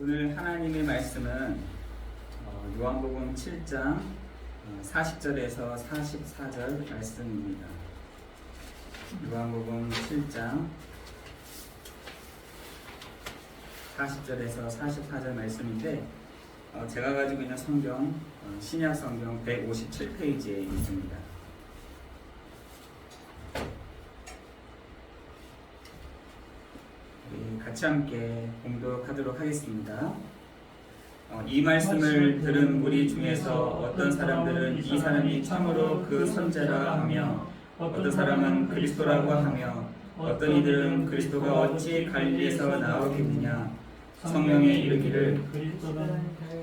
오늘 하나님의 말씀은 요한복음 7장 40절에서 44절 말씀입니다. 요한복음 7장 40절에서 44절 말씀인데 제가 가지고 있는 성경 신약 성경 157페이지에 있습니다. 같이 함께 공독하도록 하겠습니다. 이 말씀을 들은 무리 중에서 어떤 사람들은 이 사람이 참으로 그 선지자라 하며 어떤 사람은 그리스도라고 하며 어떤 이들은 그리스도가 어찌 갈릴리에서 나오겠느냐 성령에 이르기를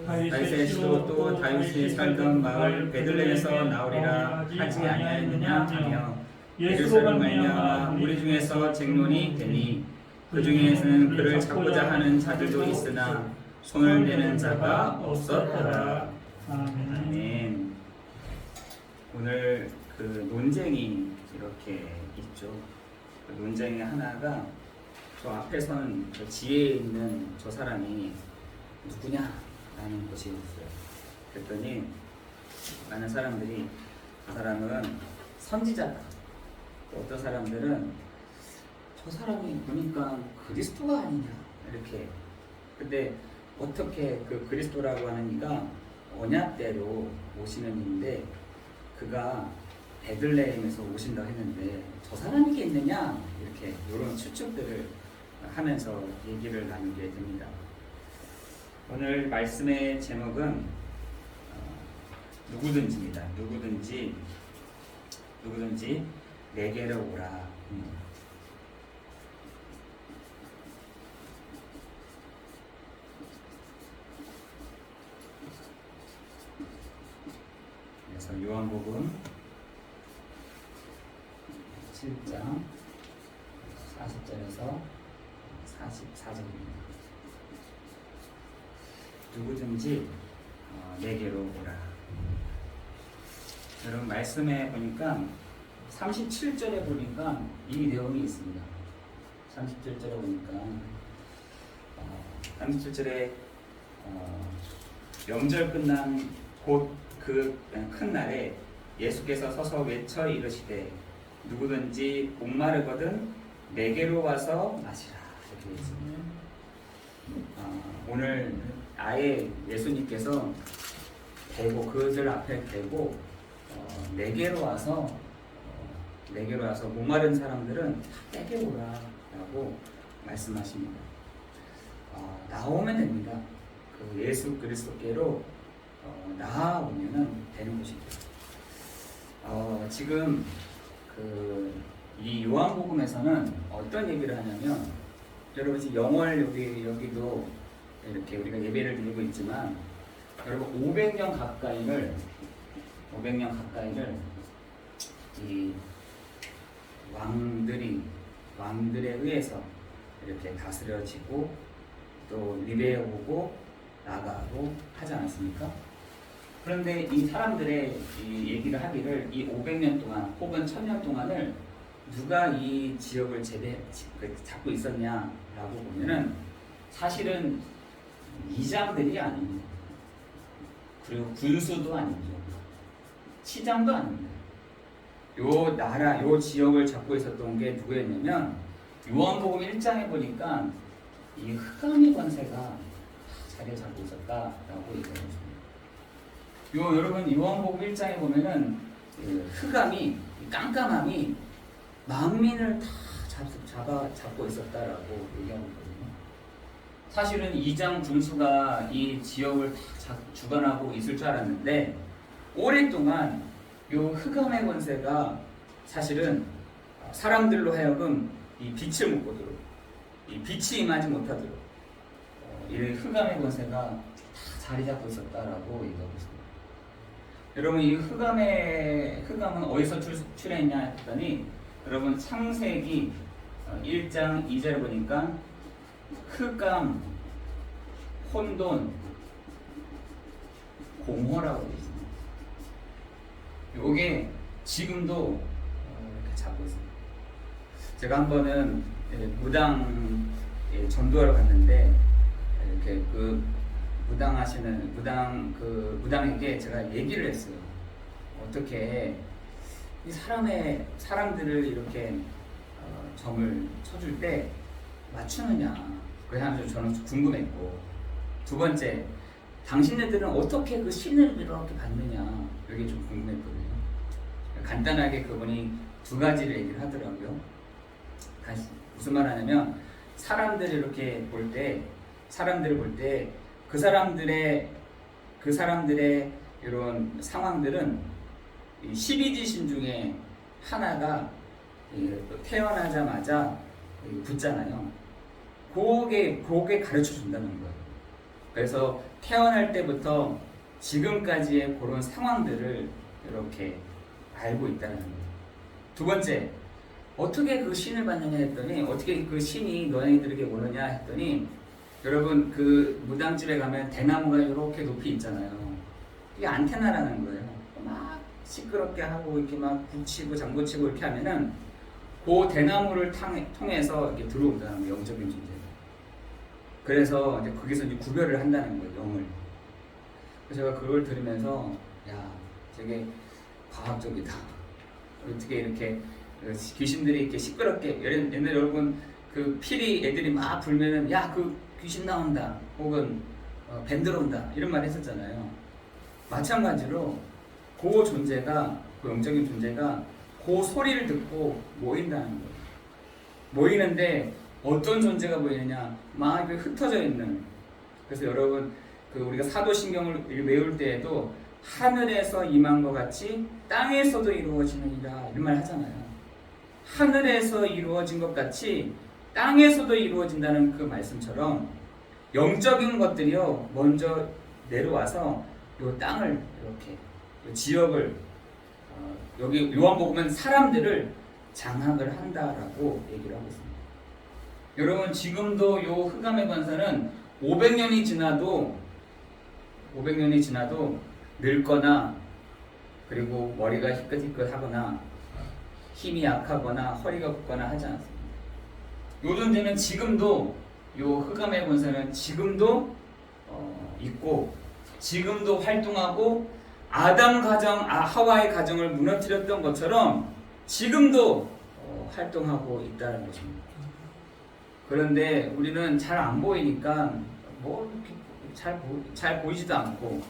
다윗의 시도 또 다윗이 살던 마을 베들레헴에서 나오리라 하지 아니하였느냐 하며 예수로 말미암아 무리 중에서 쟁론이 되니 그 중에서는 그를 잡고자 하는 자들도 있으나 손을 대는 자가 없었더라. 아멘. 오늘 그 논쟁이 이렇게 있죠. 그 논쟁의 하나가 저 앞에 선 그 지혜에 있는 저 사람이 누구냐라는 것이었어요. 그랬더니 많은 사람들이 그 사람은 선지자다. 어떤 사람들은 저 사람이 보니까 그리스도가 아니냐 이렇게. 근데 어떻게 그 그리스도라고 하는 이가 언약대로 오시는 이인데 그가 베들레헴에서 오신다고 했는데 저 사람이 있느냐 이렇게 이런 추측들을 하면서 얘기를 나누게 됩니다. 오늘 말씀의 제목은 누구든지입니다. 누구든지 내게로 오라. 그래서 요한복음 7장 40절에서 44절입니다. 누구든지 내게로 오라. 여러분 말씀에 보니까 37절에 보니까 이 내용이 있습니다. 37절에 보니까 37절에 명절 끝난 곧 그 큰 날에 예수께서 서서 외쳐 이르시되 누구든지 목마르거든 내게로 와서 마시라 이렇게 있습니다. 오늘 아예 예수님께서 대고 그들 앞에 대고 내게로 와서 목마른 사람들은 내게 오라라고 말씀하십니다. 나오면 됩니다. 그 예수 그리스도께로 나아오면은 되는 것이죠. 지금 이 요한복음에서는 어떤 얘기를 하냐면 여러분 지금 영월 여기도 이렇게 우리가 예배를 드리고 있지만 여러분 500년 가까이를 이 왕들에 의해서 이렇게 다스려지고 또 리베에 오고 나가고 하지 않았습니까? 그런데 이 사람들의 이 얘기를 하기를 이 500년 동안 혹은 1000년 동안을 누가 이 지역을 잡고 있었냐라고 보면은 사실은 이장들이 아닙니다. 그리고 군수도 아니죠. 치장도 아닙니다. 요 지역을 잡고 있었던 게 누구였냐면 요한복음 1장에 보니까 이 흑암의 권세가 자리를 잡고 있었다라고 얘기합니다. 여러분 요한복음 1장에 보면은 흑암이 깜깜함이 만민을 다 잡고 있었다라고 얘기하고 있거든요. 사실은 2장 군수가 이 지역을 다 주관하고 있을 줄 알았는데 오랫동안 요 흑암의 권세가 사실은 사람들로 하여금 이 빛을 못 보도록 이 빛이 임하지 못하도록 이 흑암의 권세가 다 자리 잡고 있었다라고 얘기하고 있습니다. 여러분 이 흑암은 어디서 출현했냐 했더니 여러분 창세기 1장 2절에 보니까 흑암, 혼돈, 공허라고 되어 있습니다. 요게 지금도 이렇게 잡고 있습니다. 제가 한 번은 무당 전도하러 갔는데 이렇게 그 무당에게 제가 얘기를 했어요. 어떻게 이 사람들을 이렇게 점을 쳐줄 때 맞추느냐. 그래서 저는 궁금했고, 두 번째, 당신네들은 어떻게 그 신을 이렇게 받느냐, 이게 좀 궁금했거든요. 간단하게 그분이 두 가지를 얘기를 하더라고요. 다시 무슨 말 하냐면, 사람들을 이렇게 볼 때, 그 사람들의 이런 상황들은 12지신 중에 하나가 태어나자마자 붙잖아요. 그게 가르쳐 준다는 거예요. 그래서 태어날 때부터 지금까지의 그런 상황들을 이렇게 알고 있다는 거예요. 두 번째, 어떻게 그 신을 받느냐 했더니, 어떻게 그 신이 너희들에게 오느냐 했더니, 여러분 그 무당집에 가면 대나무가 이렇게 높이 있잖아요. 이게 안테나라는 거예요. 막 시끄럽게 하고 이렇게 막 붙이고 장구치고 이렇게 하면은 그 대나무를 통해서 이렇게 들어온다는 거예요. 영적인 존재가. 그래서 이제 거기서 이제 구별을 한다는 거예요. 영을. 그래서 제가 그걸 들으면서 야, 되게 과학적이다. 어떻게 이렇게 귀신들이 이렇게 시끄럽게, 옛날에 여러분 그 피리 애들이 막 불면은 야, 그 귀신 나온다, 혹은 뱀 들어온다, 이런 말 했었잖아요. 마찬가지로 그 존재가, 그 영적인 존재가 그 소리를 듣고 모인다는 거예요. 모이는데 어떤 존재가 보이느냐, 막 흩어져 있는. 그래서 여러분 그 우리가 사도신경을 외울 때에도 하늘에서 임한 것 같이 땅에서도 이루어지느니라, 이런 말 하잖아요. 하늘에서 이루어진 것 같이 땅에서도 이루어진다는 그 말씀처럼 영적인 것들이요 먼저 내려와서 요 땅을 이렇게, 요 지역을, 여기 요한복음은 사람들을 장악을 한다라고 얘기를 하고 있습니다. 여러분 지금도 요 흑암의 권세는 500년이 지나도 늙거나, 그리고 머리가 희끗희끗하거나 힘이 약하거나 허리가 굽거나 하지 않습니다. 요 존재는 지금도, 요 흑암의 권세는 지금도 있고, 지금도 활동하고, 아담 가정, 하와의 가정을 무너뜨렸던 것처럼 지금도 활동하고 있다는 것입니다. 그런데 우리는 잘 안 보이니까 뭐 잘 보이지도 않고,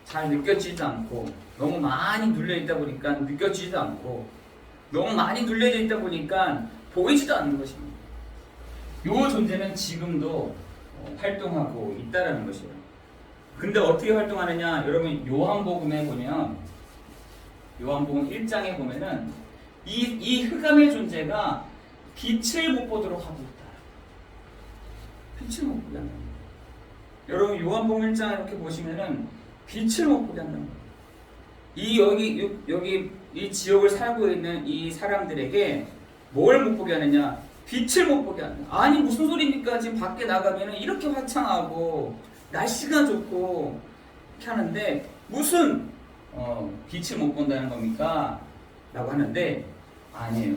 잘 느껴지지도 않고, 너무 많이 눌려 있다 보니까 느껴지지도 않고, 너무 많이 눌려져 있다 보니까 보이지도 않는 것입니다. 요 존재는 지금도 활동하고 있다라는 것이에요. 근데 어떻게 활동하느냐? 여러분 요한복음에 보면, 요한복음 1장에 보면은 이 흑암의 존재가 빛을 못 보도록 하고 있다. 빛을 못 보게 한다는 거예요. 여러분 요한복음 1장 이렇게 보시면은 빛을 못 보게 한다는 거예요. 여기 이 지역을 살고 있는 이 사람들에게 뭘 못 보게 하느냐? 빛을 못 보게 하느냐? 아니 무슨 소리입니까? 지금 밖에 나가면은 이렇게 화창하고 날씨가 좋고 이렇게 하는데 무슨 빛을 못 본다는 겁니까? 라고 하는데 아니에요.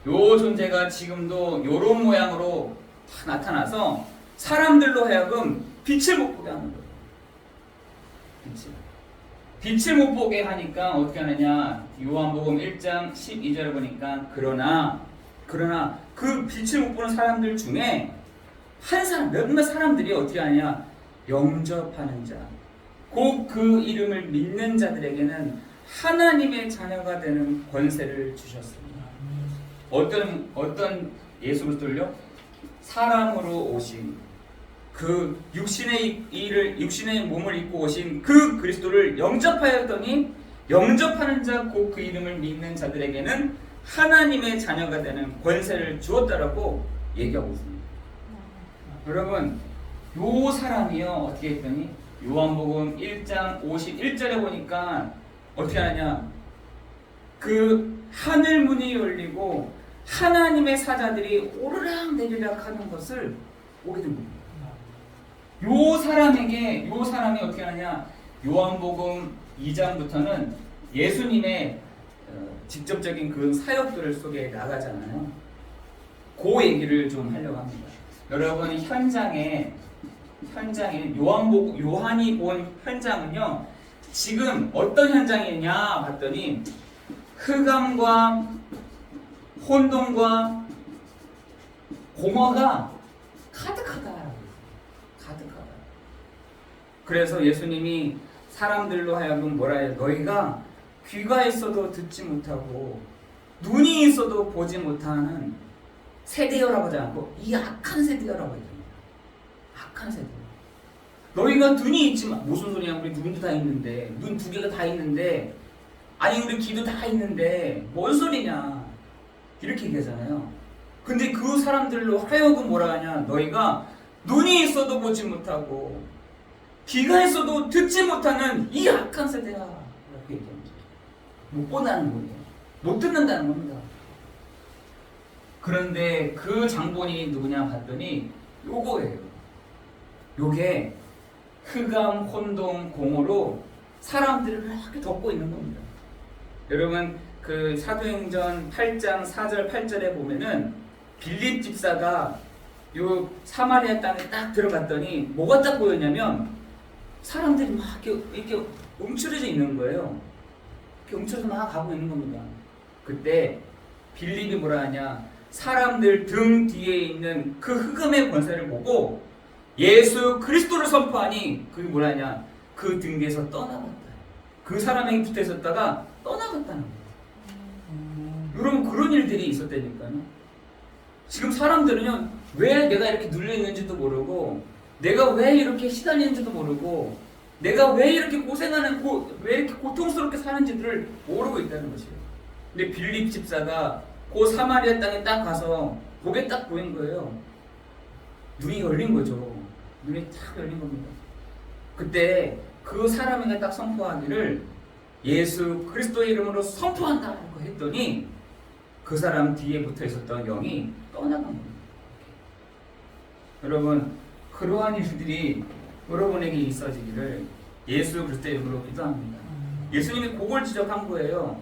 요 존재가 지금도 요런 모양으로 다 나타나서 사람들로 하여금 빛을 못 보게 하는 거예요. 빛을 못 보게 하니까 어떻게 하느냐? 요한복음 1장 12절을 보니까 그러나 그 빛을 못 보는 사람들 중에 몇몇 사람들이 어떻게 하냐? 영접하는 자, 곧 그 이름을 믿는 자들에게는 하나님의 자녀가 되는 권세를 주셨습니다. 어떤 예수 그리스도를요? 사람으로 오신 그 육신의 몸을 입고 오신 그 그리스도를 영접하였더니 영접하는 자, 곧 그 이름을 믿는 자들에게는 하나님의 자녀가 되는 권세를 주었다라고 얘기하고 있습니다. 여러분, 요 사람이요 어떻게 했더니 요한복음 1장 51절에 보니까 어떻게 하느냐? 그 하늘 문이 열리고 하나님의 사자들이 오르락 내리락 하는 것을 보게 된 겁니다. 요 사람이 어떻게 하느냐? 요한복음 2장부터는 예수님의 직접적인 그 사역들을 속에 나가잖아요. 그 얘기를 좀 하려고 합니다. 여러분 현장에 현장에 요한이 본 현장은요. 지금 어떤 현장이냐 봤더니 흑암과 혼돈과 공허가 가득하다. 가득하다. 그래서 예수님이 사람들로 하여금 뭐라 해요? 너희가 귀가 있어도 듣지 못하고 눈이 있어도 보지 못하는 세대여라고 하지 않고 이 악한 세대여라고 해요. 악한 세대. 너희가 눈이 있지만 무슨 소리야? 우리 눈도 다 있는데 눈 두 개가 다 있는데 아니 우리 귀도 다 있는데 뭔 소리냐 이렇게 얘기하잖아요. 근데 그 사람들로 하여금 뭐라 하냐? 너희가 눈이 있어도 보지 못하고 귀가 있어도 듣지 못하는 이 악한 세대야 이렇게 얘기합니다. 못 본다는 거예요. 못 듣는다는 겁니다. 그런데 그 장본인이 누구냐 봤더니 요거예요. 요게 흑암, 혼돈, 공허로 사람들을 그렇게 덮고 있는 겁니다. 여러분 그 사도행전 8장 4절 8절에 보면은 빌립 집사가 요 사마리아 땅에 딱 들어갔더니 뭐가 딱 보였냐면 사람들이 막 이렇게 움츠러져 있는 거예요. 이렇게 움츠러서 막 가고 있는 겁니다. 그때 빌립이 뭐라 하냐? 사람들 등 뒤에 있는 그 흑암의 권세를 보고 예수 그리스도를 선포하니 그게 뭐라 하냐? 그 등 뒤에서 떠나갔다. 그 사람에게 붙어 있었다가 떠나갔다는 거예요. 여러분 그런 일들이 있었다니까요. 지금 사람들은요 왜 내가 이렇게 눌려 있는지도 모르고 내가 왜 이렇게 시달리는지도 모르고 내가 왜 이렇게 고생하는 왜 이렇게 고통스럽게 사는지를 모르고 있다는 것이에요. 근데 빌립 집사가 그 사마리아 땅에 딱 가서 보게 딱 보인 거예요. 눈이 열린 거죠. 눈이 딱 열린 겁니다. 그때 그 사람에게 딱 선포하기를 예수 그리스도의 이름으로 선포한다고 했더니 그 사람 뒤에 붙어 있었던 영이 떠나간 겁니다. 여러분 그러한 일들이 여러분에게 있어지기를 예수 그리스도의 이름으로 기도합니다. 예수님이 그걸 지적한 거예요.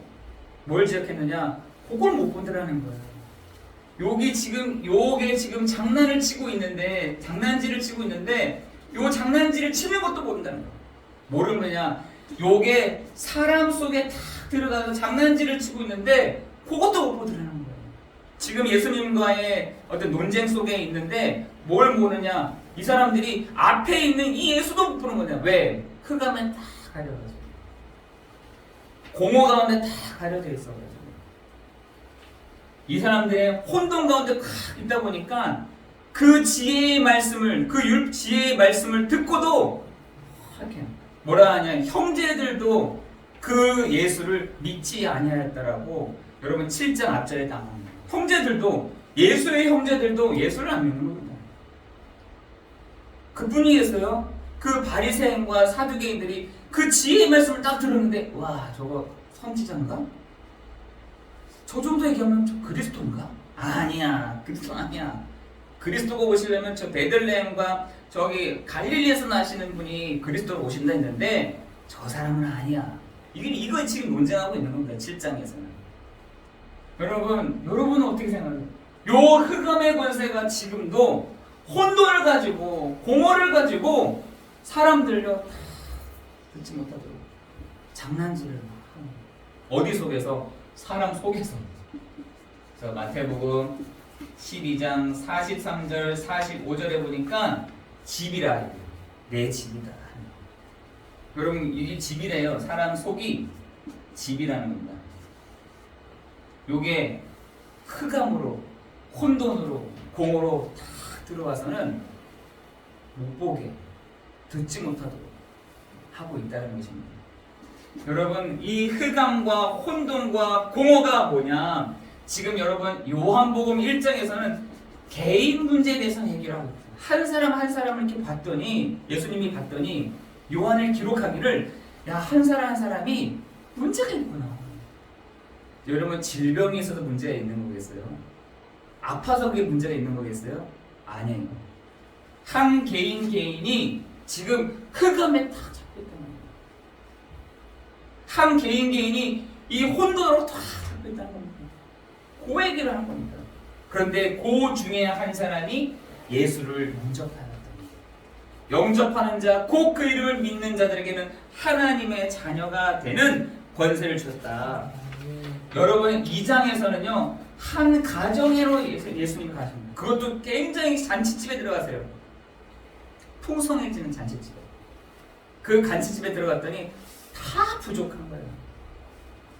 뭘 지적했느냐? 그걸 못 보더라는 거예요. 요게 지금 장난을 치고 있는데 장난질을 치고 있는데 요 장난질을 치는 것도 모른다는 거예요. 모르는 거냐? 요게 사람 속에 탁 들어가서 장난질을 치고 있는데 그것도 못 보더라는 거예요. 지금 예수님과의 어떤 논쟁 속에 있는데 뭘 모르냐? 이 사람들이 앞에 있는 이 예수도 못 보는 거냐? 왜? 흑암에 딱 가려가지고 공허 가운데 딱 가려져 있어가지고 이 사람들의 혼돈 가운데 탁 있다 보니까 그 지혜의 말씀을 지혜의 말씀을 듣고도 이렇게 뭐라 하냐? 형제들도 그 예수를 믿지 아니하였다라고 여러분 7장 앞절에 나옵니다. 형제들도 예수의 형제들도 예수를 안 믿는 겁니다. 그뿐이겠어요? 그 바리새인과 사두개인들이 그 지혜의 말씀을 딱 들었는데 와 저거 선지자인가? 저 정도 얘기하면 저 그리스도인가? 아니야 그리스도 아니야. 그리스도가 오시려면 저 베들레헴과 저기 갈릴리에서 나시는 분이 그리스도로 오신다 했는데 저 사람은 아니야. 이거 지금 논쟁하고 있는 겁니다. 7장에서는. 여러분은 어떻게 생각해요? 요 흑암의 권세가 지금도 혼돈을 가지고 공허를 가지고 사람들요 듣지 못하도록 장난질을 막 하는 어디 속에서? 사람 속에서. 자, 마태복음 12장 43절 45절에 보니까 집이라 내 집이다. 여러분 이게 집이래요. 사람 속이 집이라는 겁니다. 요게 흑암으로 혼돈으로 공허로 다 들어와서는 못 보게 듣지 못하도록 하고 있다는 것입니다. 여러분 이 흑암과 혼돈과 공허가 뭐냐? 지금 여러분 요한복음 1장에서는 개인 문제에 대해서 얘기를 하고 있어요. 한 사람 한 사람을 이렇게 봤더니 예수님이 봤더니 요한을 기록하기를 한 사람 한 사람이 문제가 있구나. 여러분 질병이 있어서 문제가 있는 거겠어요? 아파서 그게 문제가 있는 거겠어요? 아니에요. 한 개인이 지금 흑암에 탁 잡혀 있다는 거예요. 한 개인이 이 혼돈으로 탁 잡혀 있다는 겁니다. 그 얘기를 하는 겁니다. 그런데 그 중에 한 사람이 예수를 영접하였다. 영접하는 자, 곧 그 이름을 믿는 자들에게는 하나님의 자녀가 되는 권세를 주셨다. 여러분, 2장에서는요 한 가정으로 예수님이 가십니다. 그것도 굉장히 잔치집에 들어가세요. 풍성해지는 잔치집에. 그 잔치집에 들어갔더니 다 부족한 거예요.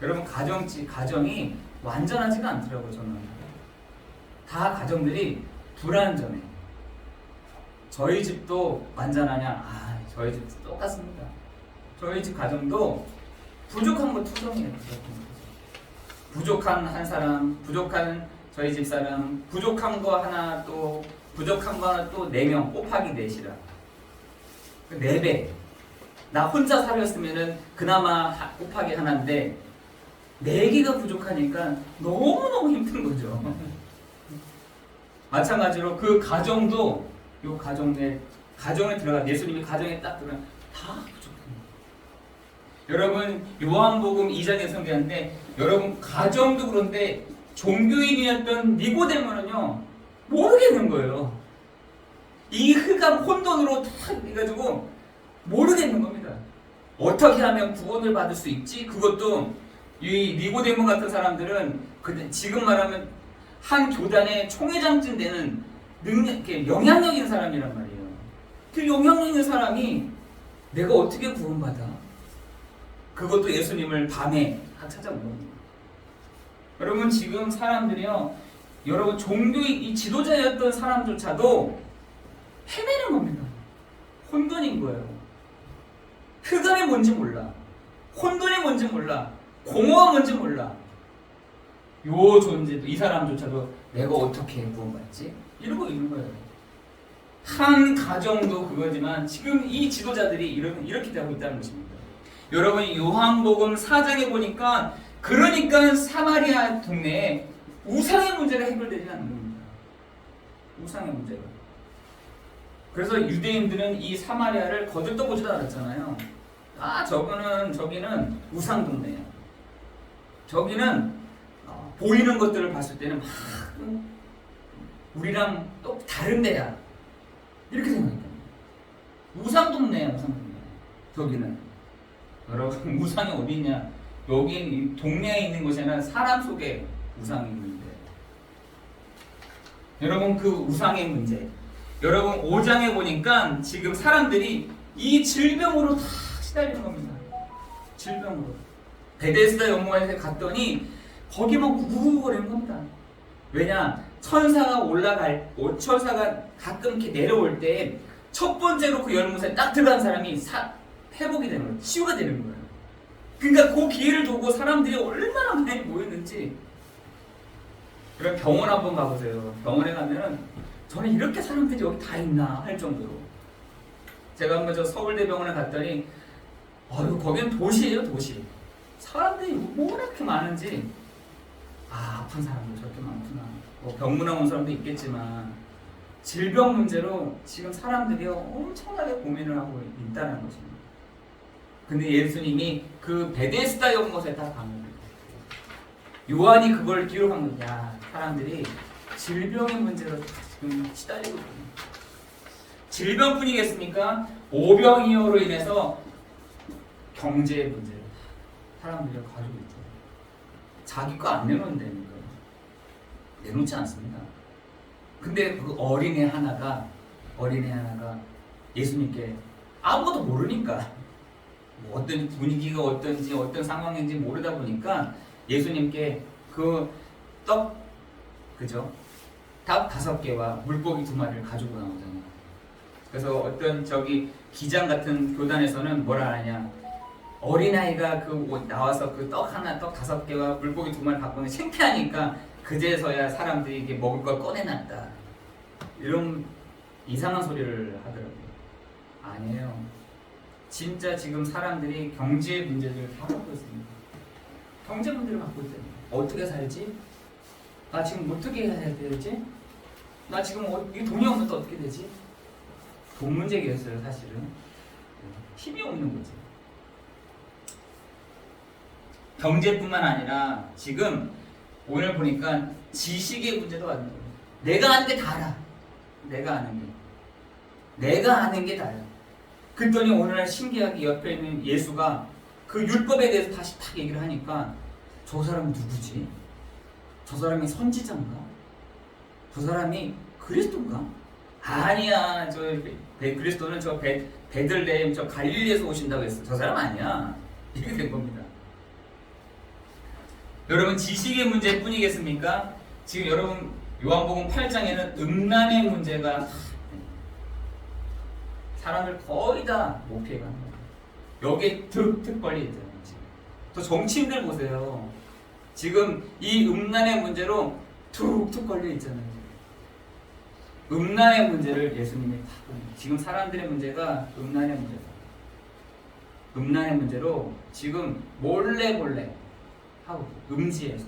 여러분, 가정이 완전하지가 않더라고요. 저는 다 가정들이 불완전해. 저희 집도 완전하냐? 저희 집도 똑같습니다. 저희 집 가정도 부족한 거 투성이에요. 부족한 한 사람, 부족한 저희 집 사람, 부족한 거 하나, 또 부족한 거 하나, 또 4명 곱하기 4시라 4배. 나 혼자 살았으면은 그나마 곱하기 하나인데 4개가 부족하니까 너무너무 힘든 거죠. 마찬가지로 그 가정도, 요 가정에 들어가, 예수님이 가정에 딱 들어가 다 부족합니다. 여러분, 요한복음 2장에 소개하는데, 여러분 가정도 그런데 종교인이었던 니고데모는요 모르겠는 거예요. 이 흑암 혼돈으로 다 해가지고 모르겠는 겁니다. 어떻게 하면 구원을 받을 수 있지? 그것도 이 니고데모 같은 사람들은 지금 말하면 한 교단의 총회장쯤 되는 영향력 있는 사람이란 말이에요. 그 영향력 있는 사람이 내가 어떻게 구원받아? 그것도 예수님을 밤에 찾아온 겁니다. 여러분, 지금 사람들이요, 여러분 종교의 이 지도자였던 사람조차도 헤매는 겁니다. 혼돈인 거예요. 흑암이 뭔지 몰라. 혼돈이 뭔지 몰라. 공허가 뭔지 몰라. 요 존재도, 이 사람조차도 내가 어떻게 구원받지? 이러고 있는 거예요. 한 가정도 그거지만 지금 이 지도자들이 이렇게 되고 있다는 것입니다. 여러분, 요한복음 4장에 보니까 그러니까 사마리아 동네에 우상의 문제가 해결되지 않는 겁니다. 우상의 문제가. 그래서 유대인들은 이 사마리아를 거들떠보지도 않았잖아요. 저기는 우상 동네예요. 저기는 보이는 것들을 봤을 때는 막 우리랑 또 다른 데야. 이렇게 생각했답니다. 우상 동네야, 우상 동네. 저기는. 여러분, 우상이 어디 있냐? 여기 동네에 있는 것이 아니라 사람 속에 우상이 있는데. 여러분, 그 우상의 문제. 여러분, 5장에 보니까 지금 사람들이 이 질병으로 다 시달리는 겁니다. 질병으로. 베데스다 연못에 갔더니 거기 막 우르르거리는 겁니다. 왜냐? 천사가 가끔 이렇게 내려올 때 첫 번째로 그 연못에 딱 들어간 사람이 회복이 되는 거예요. 치유가 되는 거예요. 그러니까 그 기회를 두고 사람들이 얼마나 많이 모였는지. 그럼 병원 한번 가보세요. 병원에 가면은 저는 이렇게 사람들이 여기 다 있나 할 정도로. 제가 한번 서울대병원에 갔더니 거기는 도시예요, 도시. 사람들이 뭐 이렇게 많은지. 아픈 사람도 저렇게 많구나. 병문안 온 사람도 있겠지만 질병 문제로 지금 사람들이 엄청나게 고민을 하고 있다는 것입니다. 근데 예수님이 그 베데스다 연못에 다 갑니다. 요한이 그걸 기록한 거야. 사람들이 질병의 문제로 지금 시달리고 있거든요. 질병뿐이겠습니까? 오병이어로 인해서 경제의 문제, 사람들이 가지고 있죠. 자기 거 안 내놓는다니까. 내놓지 않습니다. 근데 그 어린애 하나가 예수님께 아무것도 모르니까 어떤 분위기가 어떤지 어떤 상황인지 모르다 보니까 예수님께 그 닭 5개와 물고기 2마리를 가지고 나오잖아요. 그래서 어떤 기장 같은 교단에서는 뭐라 하냐, 어린아이가 나와서 그 떡 5개와 물고기 2마리 갖고 오면 창피하니까 그제서야 사람들이 이게 먹을 걸 꺼내놨다, 이런 이상한 소리를 하더라고요. 아니에요. 진짜 지금 사람들이 경제 문제를 다 갖고 있습니다. 경제 문제를 갖고 있잖아요. 어떻게 살지? 나 지금 어떻게 해야 되지? 나 지금 이 돈이 없는데 어떻게 되지? 돈 문제겠어요, 사실은. 힘이 없는 거지. 경제뿐만 아니라 지금 오늘 보니까 지식의 문제도 왔는 거예요. 내가 아는 게 다 알아. 내가 아는 게. 내가 아는 게 다야. 그랬더니 오늘날 신기하게 옆에 있는 예수가 그 율법에 대해서 다시 탁 얘기를 하니까 저 사람은 누구지? 저 사람이 선지자인가? 저 사람이 그리스도인가? 아니야. 저 그리스도는 저 베들레헴 저 갈릴리에서 오신다고 했어. 저 사람 아니야. 이렇게 된 겁니다. 여러분 지식의 문제뿐이겠습니까? 지금 여러분 요한복음 8장에는 음란의 문제가 사람을 거의 다 목표해가는 거예요. 여기에 득 걸려 있잖아요. 지금. 또 정치인들 보세요. 지금 이 음란의 문제로 툭툭 걸려 있잖아요. 음란의 문제를 예수님이 다 지금 사람들의 문제가 음란의 문제다. 음란의 문제로 지금 몰래 하고 음지에서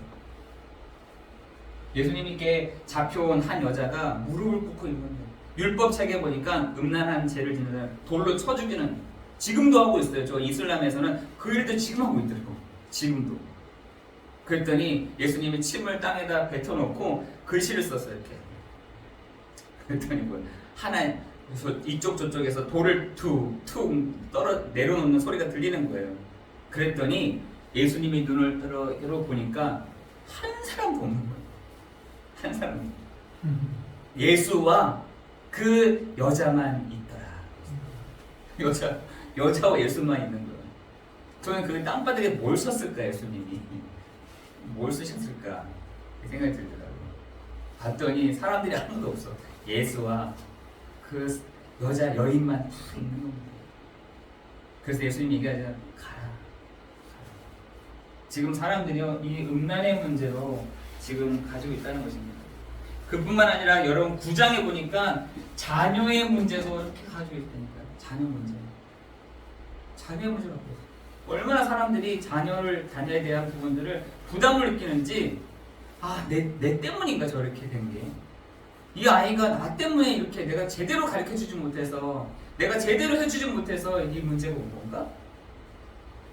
예수님께 잡혀온 한 여자가 무릎을 꿇고 있는 거예요. 율법책에 보니까 음란한 죄를 짓는 사람 돌로 쳐 죽이는 지금도 하고 있어요. 저 이슬람에서는 그 일도 지금 하고 있더라고. 지금도. 그랬더니 예수님이 침을 땅에다 뱉어놓고 글씨를 썼어요. 이렇게. 그랬더니 뭐 하나 이쪽 저쪽에서 돌을 툭툭 내려놓는 소리가 들리는 거예요. 그랬더니 예수님이 눈을 들어 보니까 한 사람도 없는 거예요. 한 사람. 예수와 그 여자만 있더라. 여자와 예수만 있는 거예요. 저는 그 땅바닥에 뭘 썼을까 예수님이 뭘 쓰셨을까 생각이 들더라고요. 봤더니 사람들이 아무도 없어. 예수와 그 여자 여인만 다 있는 겁니다. 그래서 예수님이 얘기하잖아요. 가라. 지금 사람들이요 이 음란의 문제로 지금 가지고 있다는 것입니다. 그뿐만 아니라 여러분 9장에 보니까 자녀의 문제도 이렇게 가지고 있다니까요. 자녀 문제라고 해서 얼마나 사람들이 자녀에 대한 부분들을 부담을 느끼는지 내 때문인가 저렇게 된 게 이 아이가 나 때문에 이렇게 내가 제대로 가르쳐주지 못해서 내가 제대로 해주지 못해서 이 문제가 온 건가?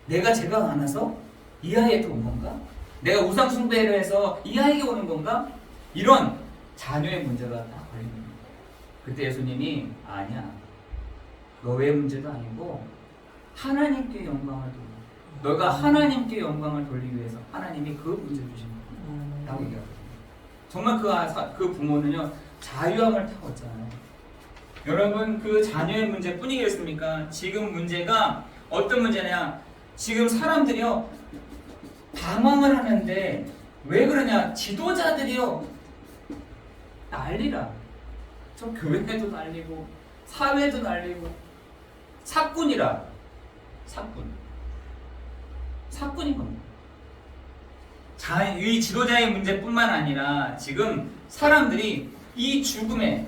내가 죄가 많아서 이 아이한테 온 건가? 내가 우상 숭배를 해서 이 아이에게 오는 건가? 이런 자녀의 문제가 딱 걸리는 거예요. 그때 예수님이 아니야. 너의 문제도 아니고 하나님께 영광을 돌려. 너가 하나님께 영광을 돌리기 위해서 하나님이 그 문제를 주신 거예요. 라고 얘기하거든요. 정말 그 부모는요 자유함을 타고 있잖아요. 여러분 그 자녀의 문제뿐이겠습니까? 지금 문제가 어떤 문제냐? 지금 사람들이요 방황을 하는데 왜 그러냐? 지도자들이요 난리라. 저 교회도 난리고 사회도 난리고 사꾼이라. 사꾼인 겁니다. 이 지도자의 문제뿐만 아니라 지금 사람들이 이 죽음에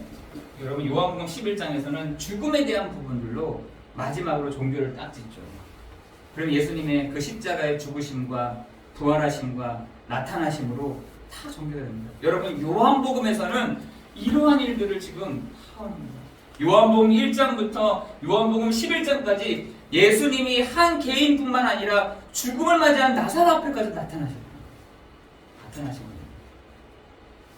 여러분 요한복음 11장에서는 죽음에 대한 부분들로 마지막으로 종교를 딱 짓죠. 그럼 예수님의 그 십자가의 죽으심과 부활하심과 나타나심으로 다 종교가 됩니다. 여러분 요한복음에서는 이러한 일들을 지금 하는 겁니다. 요한복음 1장부터 요한복음 11장까지 예수님이 한 개인뿐만 아니라 죽음을 맞이한 나사로 앞에까지 나타나십니다.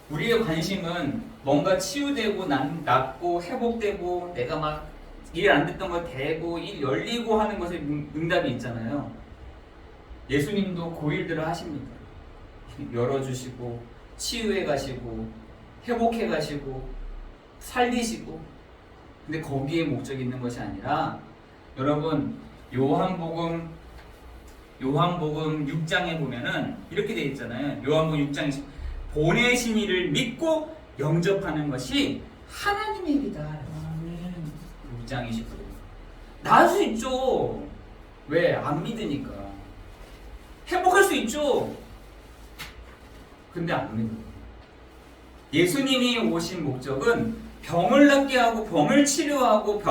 우리의 관심은 뭔가 치유되고 낫고 회복되고 내가 막 일 안 됐던 거 되고 일 열리고 하는 것에 응답이 있잖아요. 예수님도 그 일들을 하십니다. 열어주시고 치유해 가시고 회복해 가시고 살리시고. 근데 거기에 목적이 있는 것이 아니라 여러분 요한복음 6장에 보면은 이렇게 되어 있잖아요. 요한복음 6장 보내신 이를 믿고 영접하는 것이 하나님의 일이다. 6장 29절. 나을 수 있죠. 왜? 안 믿으니까. 회복할 수 있죠. 근데 안 믿어요. 예수님이 오신 목적은 병을 낫게 하고 병을 치료하고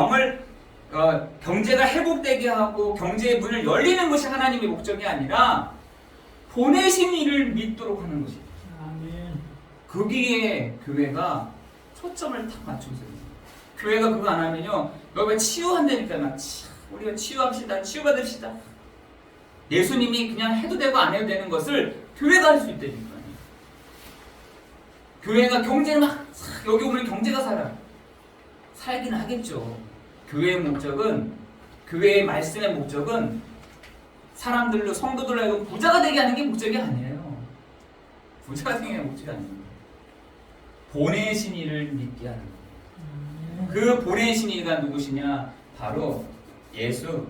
경제가 회복되게 하고 경제의 문을 열리는 것이 하나님의 목적이 아니라 보내신 이를 믿도록 하는 것이에요. 거기에 교회가 초점을 탁 맞추고 있어요. 교회가 그거 안 하면요 너가 치유한다니까 우리가 치유합시다. 치유받읍시다. 예수님이 그냥 해도 되고 안 해도 되는 것을 교회가 할 수 있다니까요. 교회가 경제를 여기 오면 경제가 살아요. 살기는 하겠죠. 교회의 목적은, 교회의 말씀의 목적은 사람들로, 성도들로 하여금 부자가 되게 하는 게 목적이 아니에요. 부자가 되게 하는 게 목적이 아니에요. 보내신 이를 믿게 하는 거예요. 그 보내신 이가 누구시냐? 바로 예수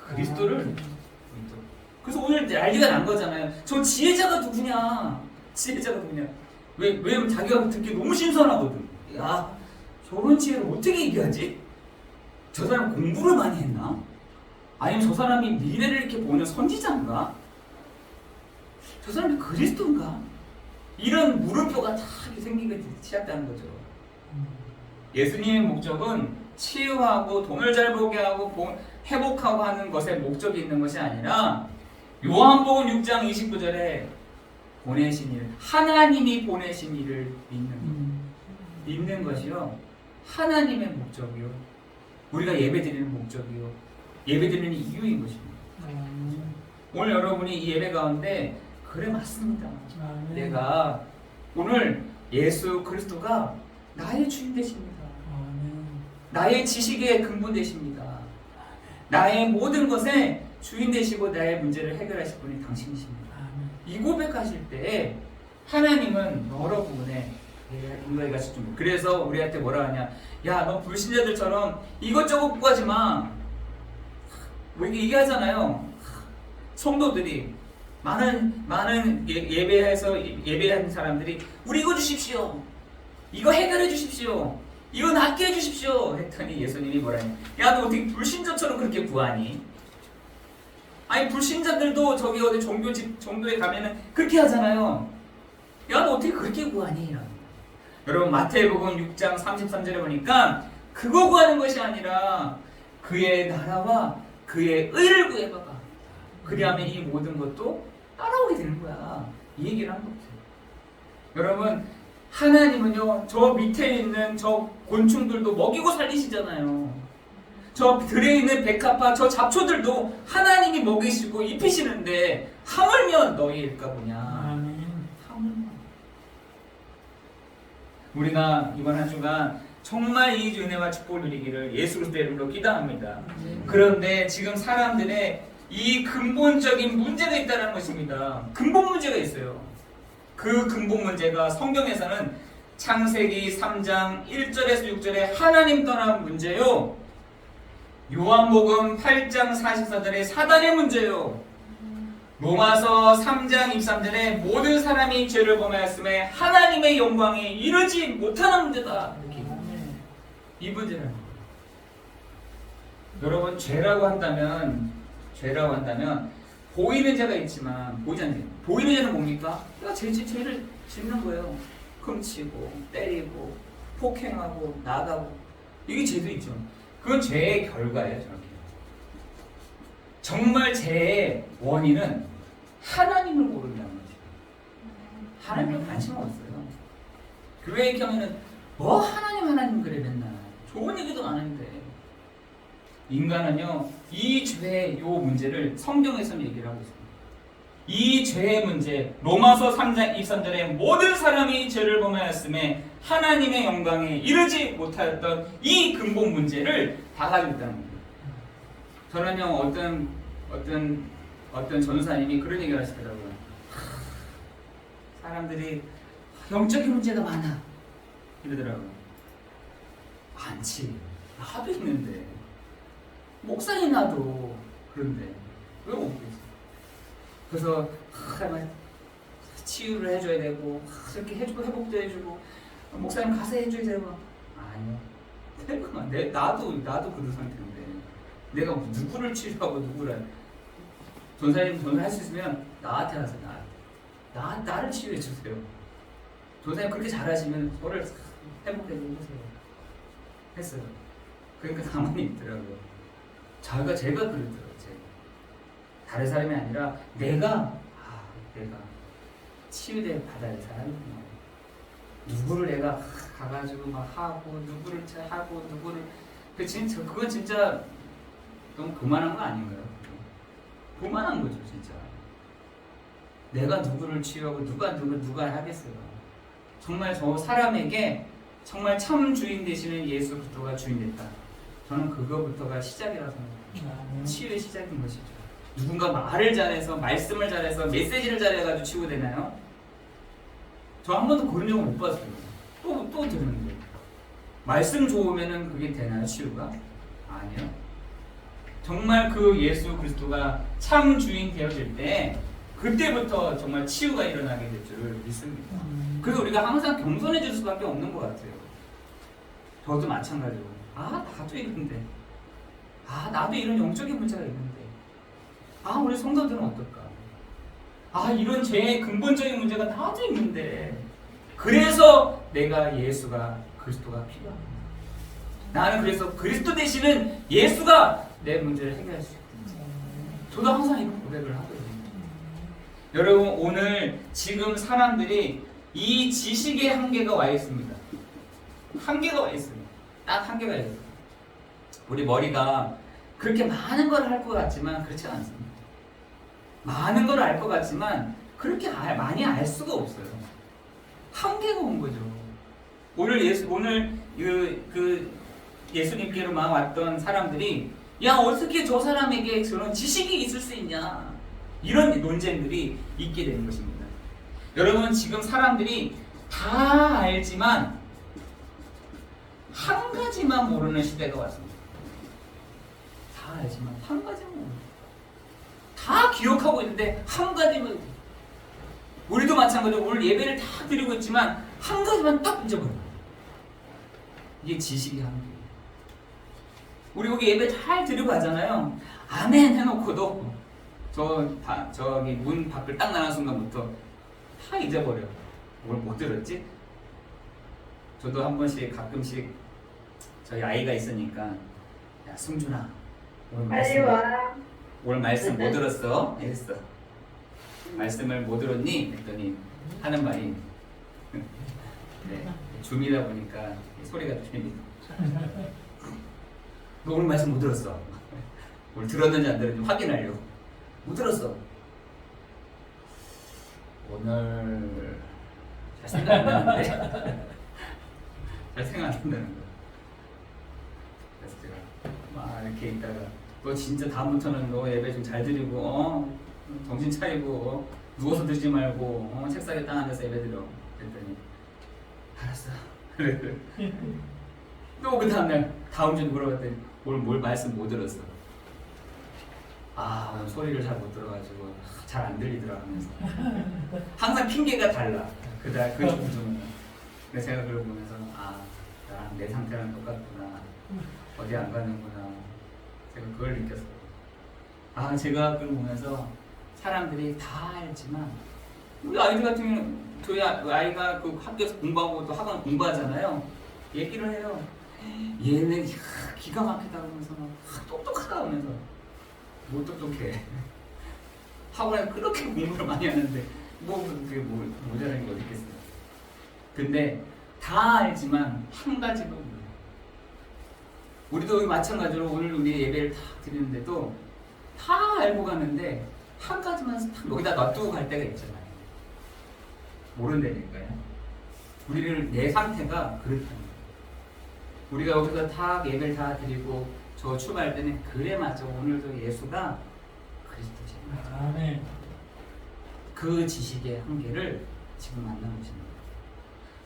그리스도를 믿어. 그래서 오늘 난리가 난 거잖아요. 저 지혜자가 누구냐? 지혜자가 누구냐? 왜냐면 자기가 듣기 너무 신선하거든. 야, 저런 지혜를 어떻게 얘기하지? 저 사람 공부를 많이 했나? 아니면 저 사람이 미래를 이렇게 보는 선지자인가? 저 사람이 그리스도인가? 이런 물음표가 다 생기기 시작하는 거죠. 예수님의 목적은 치유하고 돈을 잘 벌게 하고 회복하고 하는 것에 목적이 있는 것이 아니라 요한복음 6장 29절에 보내신 일, 하나님이 보내신 일을 믿는 것이요, 하나님의 목적이요, 우리가 예배드리는 목적이요, 예배드리는 이유인 것입니다. 오늘 여러분이 이 예배 가운데 그래 맞습니다. 내가 오늘 예수 그리스도가 나의 주인 되십니다. 나의 지식의 근본 되십니다. 나의 모든 것에 주인 되시고 나의 문제를 해결하실 분이 당신이십니다. 이 고백하실 때 하나님은 여러 부분에 인가가 좀, 그래서 우리한테 뭐라 하냐? 야, 너 불신자들처럼 이것저것 구하지 마. 뭐 얘기하잖아요. 성도들이 많은 예배하는 사람들이 우리 이거 주십시오. 이거 해결해 주십시오. 이거 낫게 해 주십시오. 했더니 예수님이 뭐라냐? 야, 너 어떻게 불신자처럼 그렇게 구하니? 아니, 불신자들도 저기 어디 종교에 가면은 그렇게 하잖아요. 야, 너 어떻게 그렇게 구하니? 여러분, 마태복음 6장 33절에 보니까 그거 구하는 것이 아니라 그의 나라와 그의 의를 구해봐봐. 그리하면 이 모든 것도 따라오게 되는 거야. 이 얘기를 한 거죠. 여러분, 하나님은요, 저 밑에 있는 저 곤충들도 먹이고 살리시잖아요. 저 들에 있는 백합화, 저 잡초들도 하나님이 먹이시고 입히시는데 하물며 너희일까 보냐. 하물며. 우리가 이번 한 주간 정말 이 은혜와 축복을 누리기를 예수 그리스도의 이름으로 기도합니다. 그런데 지금 사람들의 이 근본적인 문제가 있다는 것입니다. 근본 문제가 있어요. 그 근본 문제가 성경에서는 창세기 3장 1절에서 6절에 하나님 떠난 문제요, 요한복음 8장 44절에 사단의 문제요, 로마서 3장 23절에 모든 사람이 죄를 범하였음에 하나님의 영광에 이르지 못하는 문제다. 이렇게 이 문제는, 여러분, 죄라고 한다면 보이는 죄가 있지만 보이지 않는 죄. 보이는 죄는 뭡니까? 죄를 짓는 거예요. 훔치고 때리고 폭행하고 나가고, 이게 죄도 있죠. 그건 죄의 결과예요. 저렇게. 정말 죄의 원인은 하나님을 모른다는 거죠. 하나님을 관심 없어요. 교회의 경우에는 뭐 하나님 그래 맨날 좋은 얘기도 안 하는데, 인간은요, 이 죄의 요 문제를 성경에서는 얘기를 하고 있습니다. 이 죄의 문제, 로마서 3장 23절에 모든 사람이 죄를 범하였음에 하나님의 영광에 이르지 못하였던 이 근본 문제를 다 가지고 있다는 겁니다. 저는요, 어떤 전사님이 그런 얘기를 하시더라고요. 사람들이 영적인 문제가 많아 이러더라고요. 많지. 나도 있는데. 목사님 나도 그런데 왜 없겠어? 그래서 치유를 해줘야 되고, 이렇게 해주고 회복도 해주고, 목사님 가서 해줘야 되고. 아니요. 나도 그런 상태인데 내가 누구를 치유하고 누구를, 전사님 할 수 있으면 나한테 하세요. 나를 치유해 주세요. 전사님 그렇게 잘하시면 저를 회복해 주세요. 했어요. 그러니까 가만히 있더라고요. 제가 그러더라고요. 다른 사람이 아니라 내가 치유대 받아야 사람이구나. 누구를 내가 가가지고 막 하고, 누구를 하고, 그건 진짜 너무 그만한 거 아닌가요? 그만한 거죠, 진짜. 내가 누구를 치유하고 누가 하겠어요. 정말 저 사람에게 정말 참 주인 되시는 예수 그리스도가 주인 됐다. 저는 그거부터가 시작이라고 생각합니다. 치유의 시작인 것이죠. 누군가 말을 잘해서, 말씀을 잘해서, 메시지를 잘해가지고 치유되나요? 저 한 번도 그런 적은 못 봤어요. 또 들었는데. 말씀 좋으면은 그게 되나요, 치유가? 아니요. 정말 그 예수 그리스도가 참 주인 되어질 때, 그때부터 정말 치유가 일어나게 될 줄을 믿습니다. 그래서 우리가 항상 겸손해질 수밖에 없는 것 같아요. 저도 마찬가지로. 나도 이런데. 나도 이런 영적인 문제가 있는데. 우리 성도들은 어떨까? 이런 죄의 근본적인 문제가 나도 있는데. 그래서 내가 예수가, 그리스도가 필요합니다. 나는 그래서 그리스도 되시는 예수가 내 문제를 해결할 수 있다. 저도 항상 이런 고백을 하거든요. 여러분, 오늘 지금 사람들이 이 지식의 한계가 와 있습니다. 한계가 와 있습니다. 딱 한계가 있어요. 우리 머리가 그렇게 많은 걸 할 것 같지만 그렇지 않습니다. 많은 걸 알 것 같지만 그렇게 많이 알 수가 없어요. 한계가 온 거죠. 오늘 예수님께로만 왔던 사람들이 어떻게 저 사람에게 저런 지식이 있을 수 있냐, 이런 논쟁들이 있게 되는 것입니다. 여러분, 지금 사람들이 다 알지만 한 가지만 모르는 시대가 왔습니다. 다 알지만 한 가지만 모르는, 다 기억하고 있는데 한 가지만. 우리도 마찬가지로 오늘 예배를 다 드리고 있지만 한 가지만 딱 잊어버려요. 이게 지식의 한계예요. 우리 여기 예배 잘 드리고 가잖아요. 아멘 해놓고도 저기 문 밖을 딱 나가는 순간부터 다 잊어버려요. 뭘 못 들었지? 저도 한 번씩 가끔씩 저희 아이가 있으니까, 야 승준아, 오늘 말씀 못 들었어? 이랬어. 말씀을 못 들었니? 했더니 하는 말이 네, 줌이다 보니까 소리가 들립니다. 너 오늘 말씀 못 들었어? 오늘 들었는지 안 들었는지 확인하려고. 못 들었어. 오늘 잘 생각 안 나는데. 잘 생각 안 난다는 거야. 그래서 제가 막 이렇게 있다가, 너 진짜 다음부터는 너 예배 좀 잘 드리고 정신 차리고 누워서 드지 말고 책상에 딱 앉아서 예배 드려. 그랬더니 알았어. 또 그 다음날 다음 주에 물어봤더니 뭘 말씀 못 들었어. 오늘 소리를 잘 못 들어가지고 잘 안 들리더라 하면서 항상 핑계가 달라. 그 정도는. 근데 제가 그걸 보면서 나랑 내 상태랑 똑같구나. 어디 안 가는구나. 제가 그걸 느꼈어요. 제가 그걸 보면서 사람들이 다 알지만, 우리 아이들 같은 경우는 저희 아이가 그 학교에서 공부하고 또 학원 공부하잖아요. 얘기를 해요. 얘는 기가 막히다 그러면서 똑똑하다 그러면서. 뭘 똑똑해. 학원에 그렇게 공부를 많이 하는데 그게 모자라는 게 어디 있겠어요. 근데 다 알지만 한 가지도 몰라요. 우리도 마찬가지로 오늘 우리 예배를 다 드리는데도 다 알고 가는데 한 가지만 딱 여기다 놔두고 갈 때가 있잖아요. 모른다니까요. 우리를, 내 상태가 그렇다는 거예요. 우리가 여기서 다 예배를 다 드리고 저 출발할 때는 그래 맞아, 오늘도 예수가 그리스도십니다. 아멘. 그 지식의 한계를 지금 만나고 있습니다.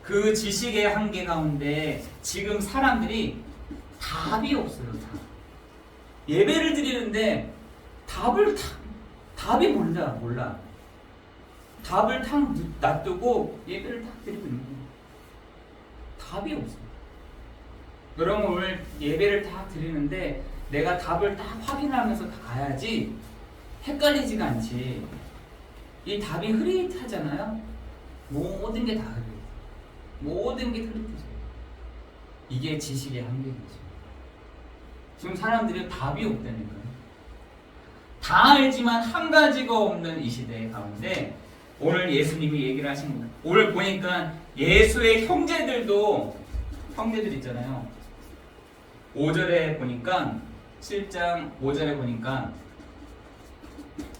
그 지식의 한계 가운데 지금 사람들이 답이 없어요. 예배를 드리는데 답이 몰라. 답을 탁 놔두고 예배를 탁 드리고 있는 거예요. 답이 없어요. 여러분, 오늘 예배를 딱 드리는데 내가 답을 딱 확인하면서 다 가야지 헷갈리지가 않지. 이 답이 흐릿하잖아요. 모든 게 다 흐릿해. 모든 게 흐릿해져요. 이게 지식의 한계인 거죠. 지금 사람들이 답이 없다는 거예요. 다 알지만 한 가지가 없는 이 시대 가운데 오늘 예수님이 얘기를 하신 거예요. 오늘 보니까 예수의 형제들 있잖아요. 5절에 보니까 7장 5절에 보니까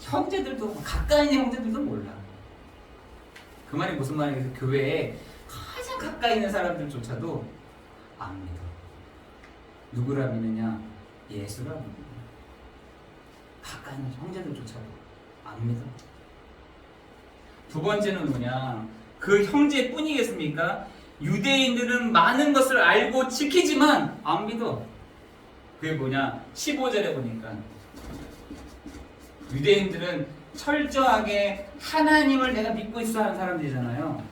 형제들도, 가까이 있는 형제들도 몰라. 그 말이 무슨 말이냐면 교회에 가장 가까이 있는 사람들조차도 안 믿어. 누구라 믿느냐? 예수라 믿느냐? 가까이 있는 형제들조차도 안 믿어. 두 번째는 뭐냐? 그 형제뿐이겠습니까? 유대인들은 많은 것을 알고 지키지만 안 믿어. 그게 뭐냐? 15절에 보니까 유대인들은 철저하게 하나님을 내가 믿고 있어 하는 사람들이잖아요.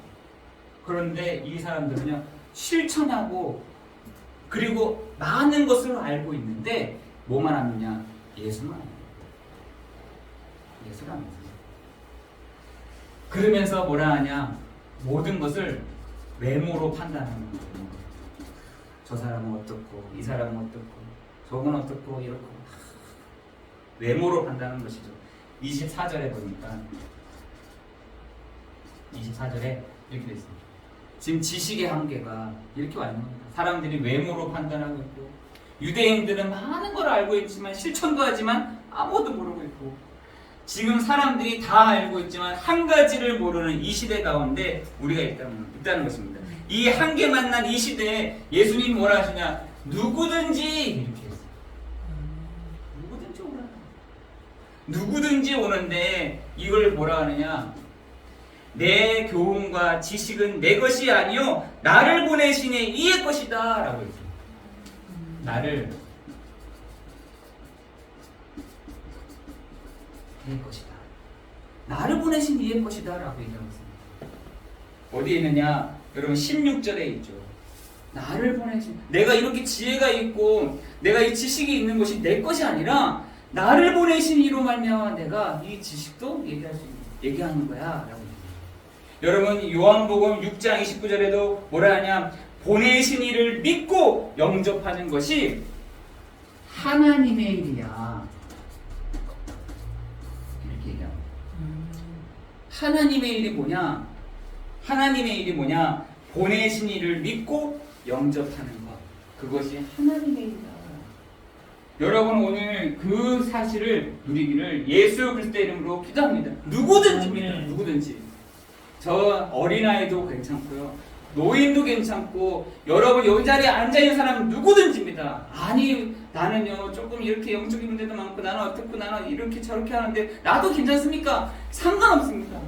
그런데 이 사람들은요, 실천하고 그리고 많은 것을 알고 있는데 뭐만 아느냐? 예수만 알아요. 예수를 안 믿어요. 그러면서 뭐라 하냐? 모든 것을 외모로 판단하는 거예요. 저 사람은 어떻고 이 사람은 어떻고 저건 어떻고 이렇고 외모로 판단하는 것이죠. 24절에 보니까 24절에 이렇게 되어 있습니다. 지금 지식의 한계가 이렇게 와 있는 겁니다. 사람들이 외모로 판단하고 있고 유대인들은 많은 걸 알고 있지만 실천도 하지만 아무것도 모르고 있고 지금 사람들이 다 알고 있지만 한 가지를 모르는 이 시대 가운데 우리가 있다는 것입니다. 이 한계 만난 이 시대에 예수님이 뭐라 하시냐? 누구든지 이렇게 했어요. 누구든지 오라. 누구든지 오는데 이걸 뭐라 하느냐? 내 교훈과 지식은 내 것이 아니요 나를 보내신 이의 것이다 라고 했어요. 나를 내 것이다. 나를 보내신 이의 것이다 라고 얘기하고 있습니다. 어디에 있느냐? 여러분 16절에 있죠. 나를 보내신, 내가 이렇게 지혜가 있고 내가 이 지식이 있는 것이 내 것이 아니라 나를 보내신 이로 말미암아 내가 이 지식도 얘기하는 거야 라고. 여러분 요한복음 6장 29절에도 뭐라 하냐? 보내신 이를 믿고 영접하는 것이 하나님의 일이야. 이렇게 얘기합니다. 하나님의 일이 뭐냐? 하나님의 일이 뭐냐? 보내신 이를 믿고 영접하는 것. 그것이 하나님의 일이다. 여러분 오늘 그 사실을 누리기를 예수 그리스도의 이름으로 기도합니다. 누구든지입니다. 누구든지. 저 어린아이도 괜찮고요. 노인도 괜찮고 여러분 여기 자리에 앉아있는 사람은 누구든지입니다. 아니 나는요 조금 이렇게 영적인 문제도 많고 나는 어떻고 나는 이렇게 저렇게 하는데 나도 괜찮습니까? 상관없습니다.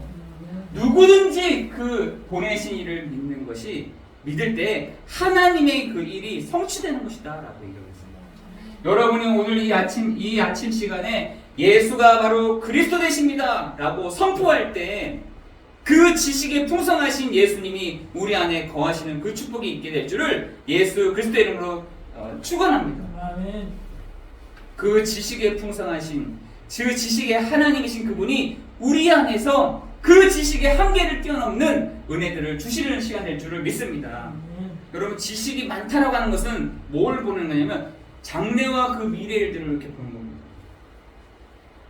누구든지 그 보내신 이를 믿는 것이 믿을 때 하나님의 그 일이 성취되는 것이다 라고 얘기하고 있습니다. 여러분이 오늘 이 아침 시간에 예수가 바로 그리스도 되십니다 라고 선포할 때 그 지식에 풍성하신 예수님이 우리 안에 거하시는 그 축복이 있게 될 줄을 예수 그리스도의 이름으로 축원합니다. 아멘. 그 지식에 풍성하신 그 지식의 하나님이신 그분이 우리 안에서 그 지식의 한계를 뛰어넘는 은혜들을 주시는 시간 될 줄을 믿습니다. 여러분 지식이 많다라고 하는 것은 뭘 보는 거냐면 장래와 그 미래 일들을 이렇게 보는 겁니다.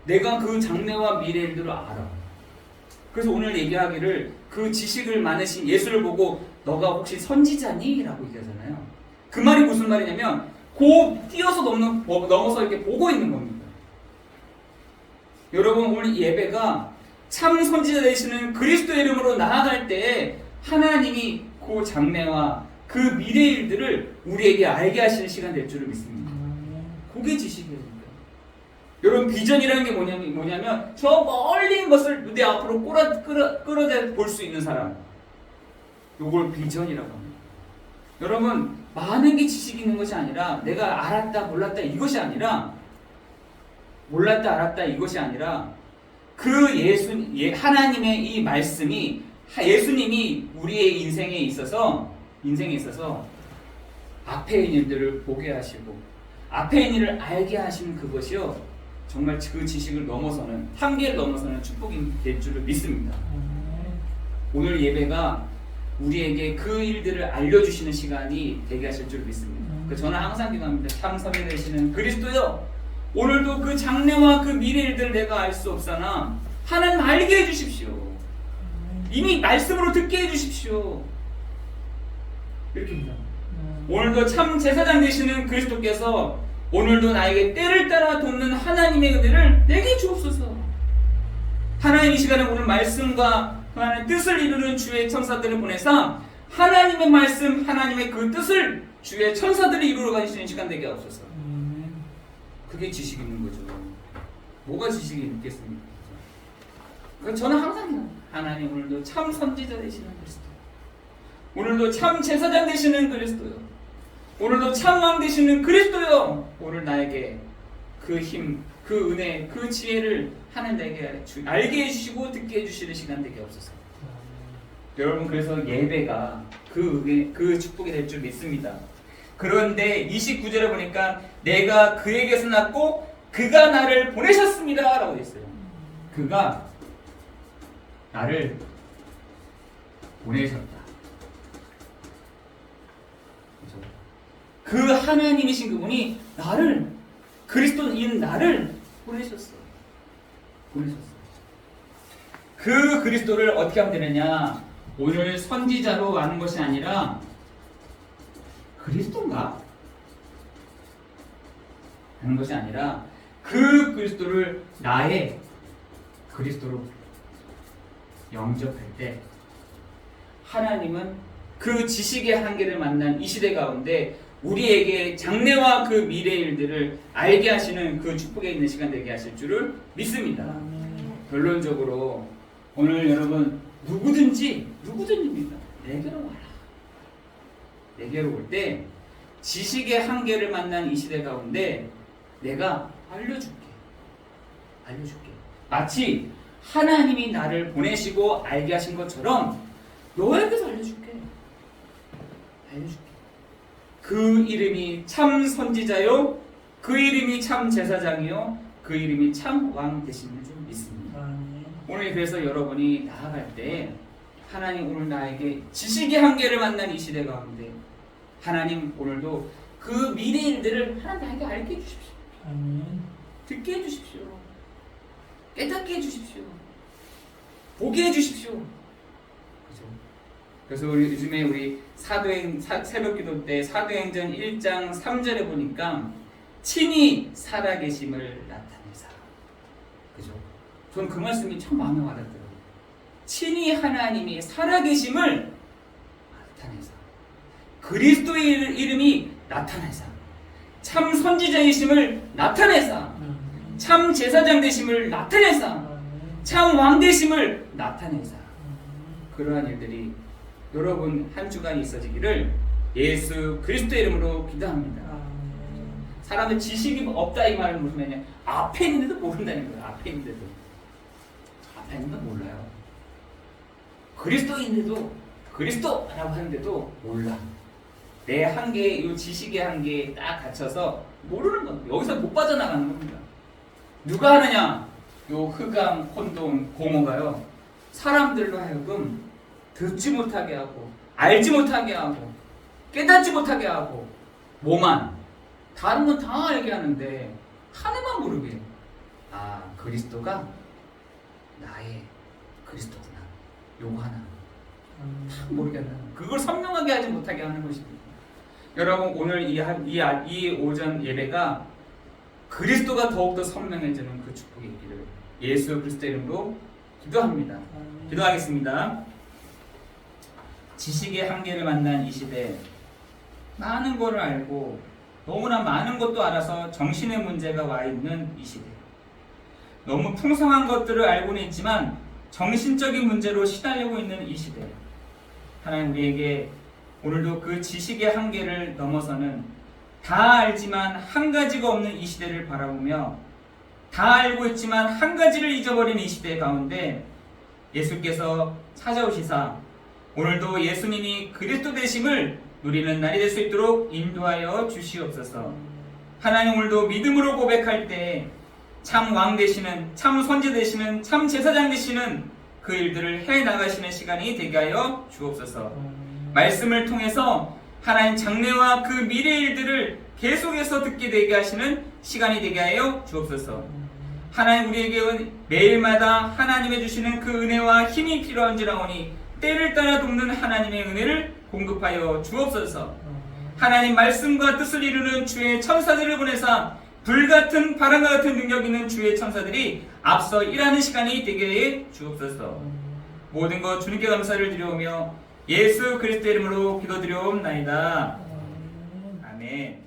내가 그 장래와 미래 일들을 알아. 그래서 오늘 얘기하기를 그 지식을 많으신 예수를 보고 너가 혹시 선지자니? 라고 얘기하잖아요. 그 말이 무슨 말이냐면 뛰어서 넘어서 이렇게 보고 있는 겁니다. 여러분 오늘 예배가 참 선지자 되시는 그리스도의 이름으로 나아갈 때 하나님이 그 장래와 그 미래 일들을 우리에게 알게 하시는 시간 될 줄을 믿습니다. 그게 지식이에요. 여러분 비전이라는 게 뭐냐면 저 멀린 것을 내 앞으로 끌어내 볼 수 있는 사람, 요걸 비전이라고 합니다. 여러분 많은 게 지식이 있는 것이 아니라 내가 알았다 몰랐다 이것이 아니라 몰랐다 알았다 이것이 아니라 그 하나님의 이 말씀이 예수님이 우리의 인생에 있어서 앞에 있는 일들을 보게 하시고 앞에 있는 일을 알게 하시는 그것이요 정말 그 지식을 넘어서는 한계를 넘어서는 축복이 될 줄을 믿습니다. 오늘 예배가 우리에게 그 일들을 알려주시는 시간이 되게 하실 줄 믿습니다. 저는 항상 기도합니다. 참 선배 되시는 그리스도요 오늘도 그 장래와 그 미래 일들을 내가 알 수 없사나 하나님 알게 해주십시오. 이미 말씀으로 듣게 해주십시오. 이렇게 합니다. 오늘도 참 제사장 되시는 그리스도께서 오늘도 나에게 때를 따라 돕는 하나님의 은혜를 내게 주옵소서. 하나님 이 시간에 오늘 말씀과 하나님의 뜻을 이루는 주의 천사들을 보내사 하나님의 말씀, 하나님의 그 뜻을 주의 천사들이 이루어 가시는 시간 되게 없어서. 그게 지식이 있는 거죠. 뭐가 지식이 있겠습니까? 저는 항상 하나님 오늘도 참 선지자 되시는 그리스도, 오늘도 참 제사장 되시는 그리스도요, 오늘도 참 왕 되시는 그리스도요, 오늘 나에게 그 힘, 그 은혜, 그 지혜를 하나님에게 알게 해주시고 듣게 해주시는 시간 되게 없어서. 여러분, 그래서 예배가 그 은혜, 그 축복이 될 줄 믿습니다. 그런데 29절에 보니까 내가 그에게서 났고 그가 나를 보내셨습니다 라고 했어요. 그가 나를 보내셨다. 그 하나님이신 그분이 나를, 그리스도인 나를 보내셨어. 그 그리스도를 어떻게 하면 되느냐? 오늘 선지자로 아는 것이 아니라 그리스도인가? 하는 것이 아니라 그 그리스도를 나의 그리스도로 영접할 때 하나님은 그 지식의 한계를 만난 이 시대 가운데 우리에게 장래와 그 미래의 일들을 알게 하시는 그 축복에 있는 시간 되게 하실 줄을 믿습니다. 결론적으로 오늘 여러분 누구든지입니다. 내게로 와라. 내게로 올 때 지식의 한계를 만난 이 시대 가운데 내가 알려줄게. 마치 하나님이 나를 보내시고 알게 하신 것처럼 너에게도 알려줄게. 그 이름이 참 선지자요, 그 이름이 참 제사장이요, 그 이름이 참 왕 되시는 줄 믿습니다. 오늘 그래서 여러분이 나아갈 때 하나님 오늘 나에게 지식의 한계를 만난 이 시대 가운데 하나님 오늘도 그 미래 일들을 하나님 나에게 알게 해주십시오. 듣게 해주십시오. 깨닫게 해주십시오. 보게 해주십시오. 그죠? 그래서 우리 요즘에 우리 새벽기도 때 사도행전 1장 3절에 보니까 친히 살아계심을 나타내사. 그죠? 저는 그 말씀이 참 마음에 와닿더라고요. 친히 하나님이 살아계심을 나타내사. 그리스도의 이름이 나타내사. 참 선지자이심을 나타내사. 참 제사장 되심을 나타내사. 참 왕 되심을 나타내사. 그러한 일들이 여러분 한 주간이 있어지기를 예수 그리스도의 이름으로 기도합니다. 사람은 지식이 없다 이 말은 무슨 말이냐? 앞에 있는데도 모른다는 거예요. 앞에 있는데도 몰라요. 그리스도인데도 그리스도라고 하는데도 몰라. 내 한계, 이 지식의 한계에 딱 갇혀서 모르는 겁니다. 여기서 못 빠져나가는 겁니다. 누가 하느냐? 요 흑암, 혼돈, 공허가요. 사람들로 하여금 듣지 못하게 하고, 알지 못하게 하고, 깨닫지 못하게 하고, 뭐만 다른 건 다 알게 하는데 하나만 모르게. 아, 그리스도가 나의 그리스도구나. 요거 하나 모르겠나. 그걸 선명하게 하지 못하게 하는 것입니다. 여러분 오늘 이 오전 예배가 그리스도가 더욱더 선명해지는 그 축복이 있기를 예수 그리스도의 이름으로 기도합니다. 기도하겠습니다. 지식의 한계를 만난 이 시대, 많은 것을 알고 너무나 많은 것도 알아서 정신의 문제가 와 있는 이 시대, 너무 풍성한 것들을 알고는 있지만 정신적인 문제로 시달리고 있는 이 시대, 하나님 우리에게 오늘도 그 지식의 한계를 넘어서는 다 알지만 한 가지가 없는 이 시대를 바라보며 다 알고 있지만 한 가지를 잊어버린 이 시대 가운데 예수께서 찾아오시사 오늘도 예수님이 그리스도 되심을 누리는 날이 될 수 있도록 인도하여 주시옵소서. 하나님 오늘도 믿음으로 고백할 때 참 왕 되시는, 참 선지 되시는, 참 제사장 되시는 그 일들을 해나가시는 시간이 되게 하여 주옵소서. 말씀을 통해서 하나님 장래와 그 미래 일들을 계속해서 듣게 되게 하시는 시간이 되게 하여 주옵소서. 하나님 우리에게 매일마다 하나님의 주시는 그 은혜와 힘이 필요한지라오니 때를 따라 돕는 하나님의 은혜를 공급하여 주옵소서. 하나님 말씀과 뜻을 이루는 주의 천사들을 보내사 불같은 바람과 같은 능력 있는 주의 천사들이 앞서 일하는 시간이 되게 해 주옵소서. 모든 것 주님께 감사를 드려오며 예수 그리스도 이름으로 기도드려옵나이다. 아멘.